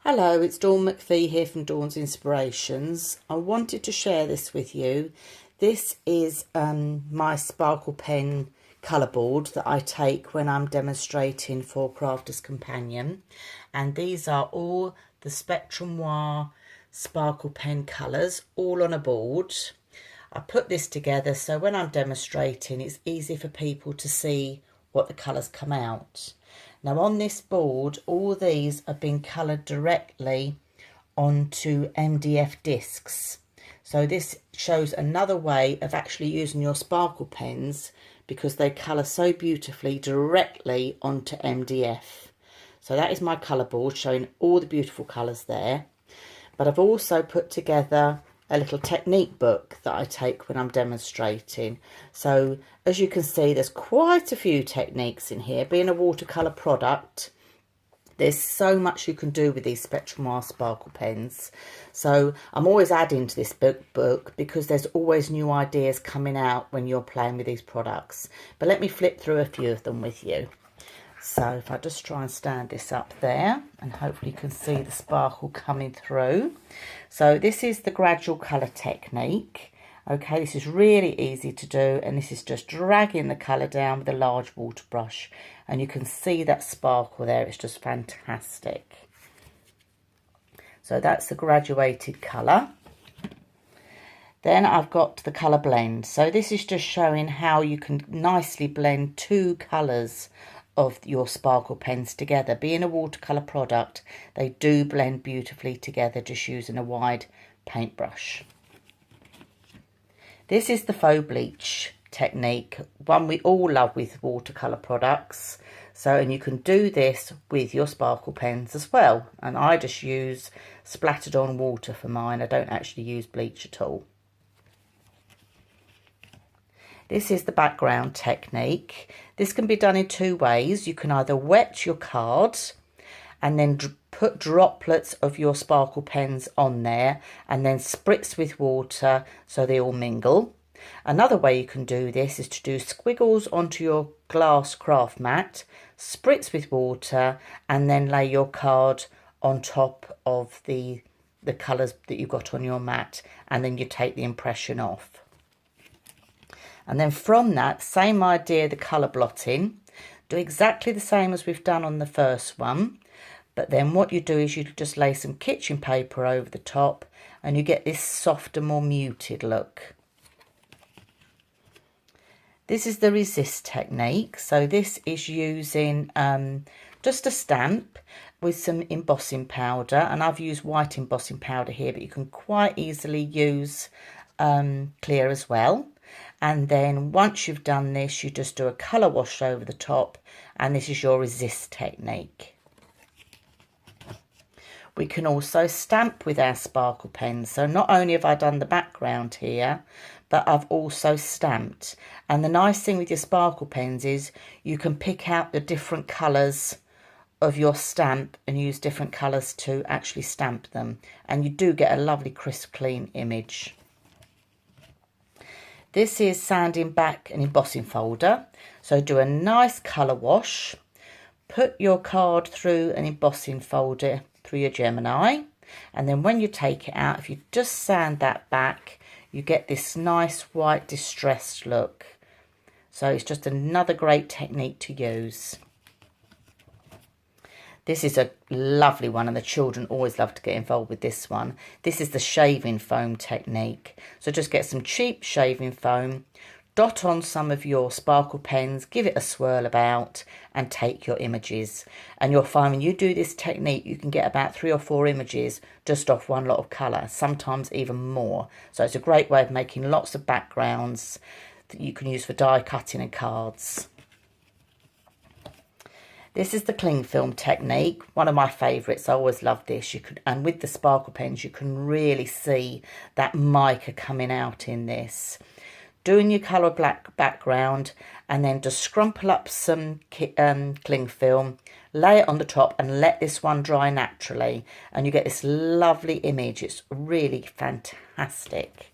Hello, it's Dawn McPhee here from Dawn's Inspirations. I wanted to share this with you. This is my sparkle pen colour board that I take when I'm demonstrating for Crafter's Companion. And these are all the Spectrum Noir sparkle pen colours, all on a board. I put this together so when I'm demonstrating it's easy for people to see what the colours come out. Now on this board, all these are being coloured directly onto MDF discs. So this shows another way of actually using your sparkle pens because they colour so beautifully directly onto MDF. So that is my colour board showing all the beautiful colours there. But I've also put together a little technique book that I take when I'm demonstrating. So as you can see, there's quite a few techniques in here. Being a watercolour product, there's so much you can do with these Spectrum Noir sparkle pens. So I'm always adding to this book because there's always new ideas coming out when you're playing with these products. But let me flip through a few of them with you. So if I just try and stand this up there, and hopefully you can see the sparkle coming through. So this is the gradual colour technique. Okay, this is really easy to do, and this is just dragging the colour down with a large water brush. And you can see that sparkle there, it's just fantastic. So that's the graduated colour. Then I've got the colour blend. So this is just showing how you can nicely blend two colours of your sparkle pens together. Being a watercolour product, they do blend beautifully together just using a wide paintbrush. This is the faux bleach technique, one we all love with watercolour products. So, and you can do this with your sparkle pens as well. And I just use splattered on water for mine. I don't actually use bleach at all. This is the background technique. This can be done in two ways. You can either wet your cards and then put droplets of your sparkle pens on there and then spritz with water so they all mingle. Another way you can do this is to do squiggles onto your glass craft mat, spritz with water, and then lay your card on top of the colours that you've got on your mat, and then you take the impression off. And then from that, same idea, the colour blotting. Do exactly the same as we've done on the first one. But then what you do is you just lay some kitchen paper over the top and you get this softer, more muted look. This is the resist technique. So this is using just a stamp with some embossing powder. And I've used white embossing powder here, but you can quite easily use clear as well. And then once you've done this, you just do a colour wash over the top, and this is your resist technique. We can also stamp with our sparkle pens. So not only have I done the background here, but I've also stamped. And the nice thing with your sparkle pens is you can pick out the different colours of your stamp and use different colours to actually stamp them. And you do get a lovely crisp, clean image. This is sanding back an embossing folder. So do a nice colour wash. Put your card through an embossing folder through your Gemini. And then when you take it out, if you just sand that back, you get this nice white distressed look. So it's just another great technique to use. This is a lovely one, and the children always love to get involved with this one. This is the shaving foam technique. So just get some cheap shaving foam, dot on some of your sparkle pens, give it a swirl about, and take your images. And you'll find when you do this technique, you can get about 3 or 4 images just off one lot of colour, sometimes even more. So it's a great way of making lots of backgrounds that you can use for die cutting and cards. This is the cling film technique, one of my favourites. I always love this. And with the sparkle pens, you can really see that mica coming out in this. Doing your colour black background, and then just scrumple up some cling film, lay it on the top and let this one dry naturally. And you get this lovely image. It's really fantastic.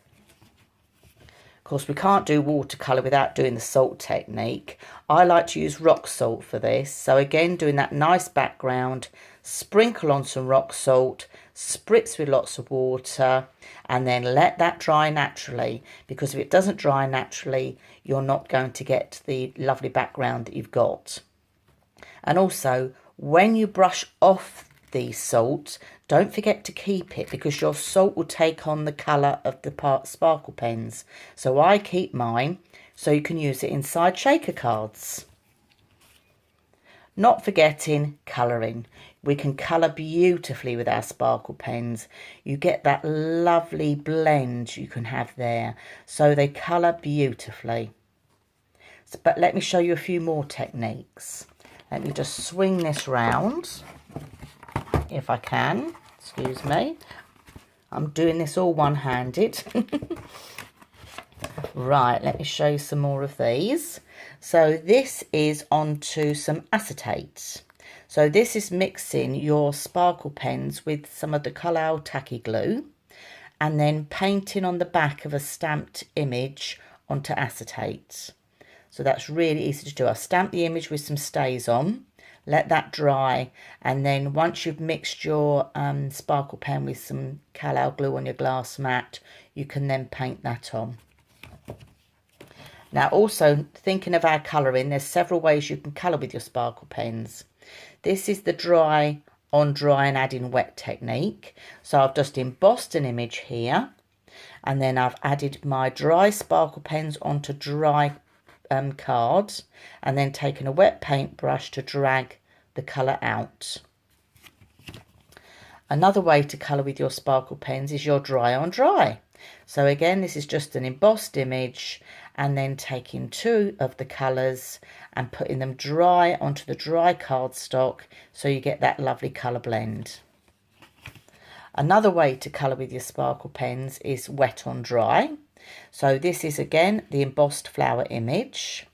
Of course, we can't do watercolour without doing the salt technique. I like to use rock salt for this. So again, doing that nice background, sprinkle on some rock salt, spritz with lots of water, and then let that dry naturally, because if it doesn't dry naturally, you're not going to get the lovely background that you've got. And also, when you brush off the salt, don't forget to keep it, because your salt will take on the colour of the sparkle pens. So I keep mine so you can use it inside shaker cards. Not forgetting colouring. We can colour beautifully with our sparkle pens. You get that lovely blend you can have there. So they colour beautifully. But let me show you a few more techniques. Let me just swing this round, if I can. Excuse me. I'm doing this all one-handed. Right, let me show you some more of these. So this is onto some acetate. So this is mixing your sparkle pens with some of the Collall tacky glue and then painting on the back of a stamped image onto acetate. So that's really easy to do. I've stamped the image with some stays on. Let that dry, and then once you've mixed your sparkle pen with some Collall glue on your glass mat, you can then paint that on. Now also, thinking of our colouring, there's several ways you can colour with your sparkle pens. This is the dry on dry and adding wet technique. So I've just embossed an image here, and then I've added my dry sparkle pens onto dry cards, and then taken a wet paintbrush to drag the colour out. Another way to colour with your sparkle pens is your dry on dry. So again, this is just an embossed image, and then taking two of the colours and putting them dry onto the dry cardstock, so you get that lovely colour blend. Another way to colour with your sparkle pens is wet on dry. So this is again the embossed flower image,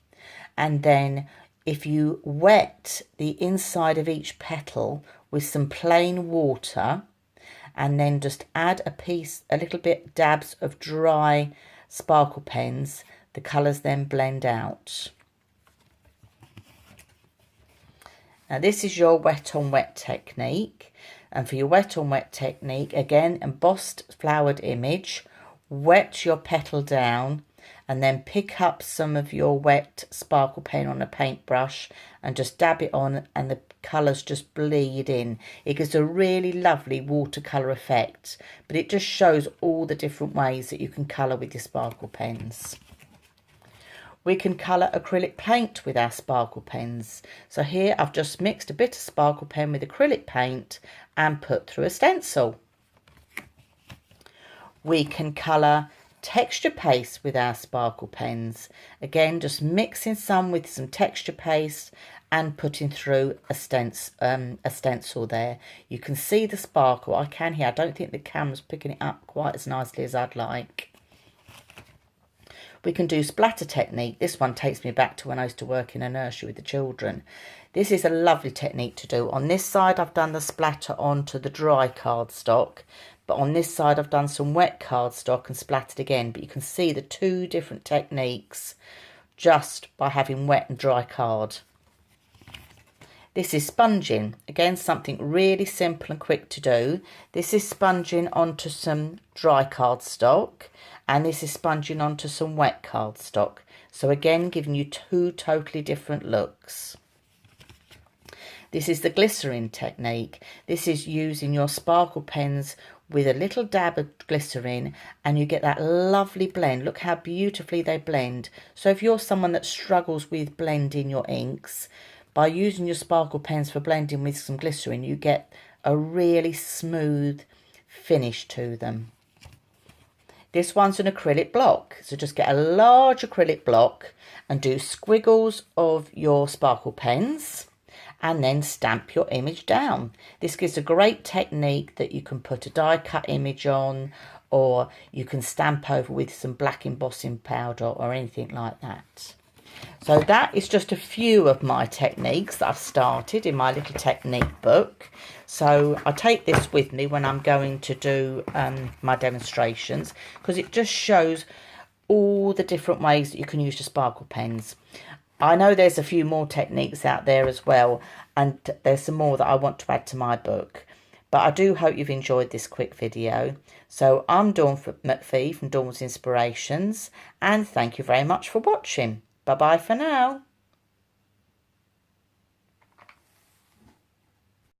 and then if you wet the inside of each petal with some plain water, and then just add a little bit dabs of dry sparkle pens, the colours then blend out. Now this is your wet on wet technique, and for your wet on wet technique, again embossed flowered image, wet your petal down, and then pick up some of your wet sparkle pen on a paintbrush and just dab it on, and the colours just bleed in. It gives a really lovely watercolour effect, but it just shows all the different ways that you can colour with your sparkle pens. We can colour acrylic paint with our sparkle pens. So here I've just mixed a bit of sparkle pen with acrylic paint and put through a stencil. We can colour texture paste with our sparkle pens. Again, just mixing some with some texture paste and putting through a stencil there. You can see the sparkle. I can here. I don't think the camera's picking it up quite as nicely as I'd like. We can do splatter technique. This one takes me back to when I used to work in a nursery with the children. This is a lovely technique to do. On this side, I've done the splatter onto the dry cardstock, but on this side, I've done some wet cardstock and splattered again. But you can see the two different techniques just by having wet and dry card. This is sponging. Again, something really simple and quick to do. This is sponging onto some dry cardstock, and this is sponging onto some wet cardstock. So again, giving you two totally different looks. This is the glycerin technique. This is using your sparkle pens with a little dab of glycerin, and you get that lovely blend. Look how beautifully they blend. So if you're someone that struggles with blending your inks, by using your sparkle pens for blending with some glycerin, you get a really smooth finish to them. This one's an acrylic block. So just get a large acrylic block and do squiggles of your sparkle pens, and then stamp your image down. This gives a great technique that you can put a die cut image on, or you can stamp over with some black embossing powder or anything like that. So that is just a few of my techniques that I've started in my little technique book. So I take this with me when I'm going to do my demonstrations, because it just shows all the different ways that you can use your sparkle pens. I know there's a few more techniques out there as well, and there's some more that I want to add to my book. But I do hope you've enjoyed this quick video. So I'm Dawn McPhee from Dawn's Inspirations, and thank you very much for watching. Bye bye for now.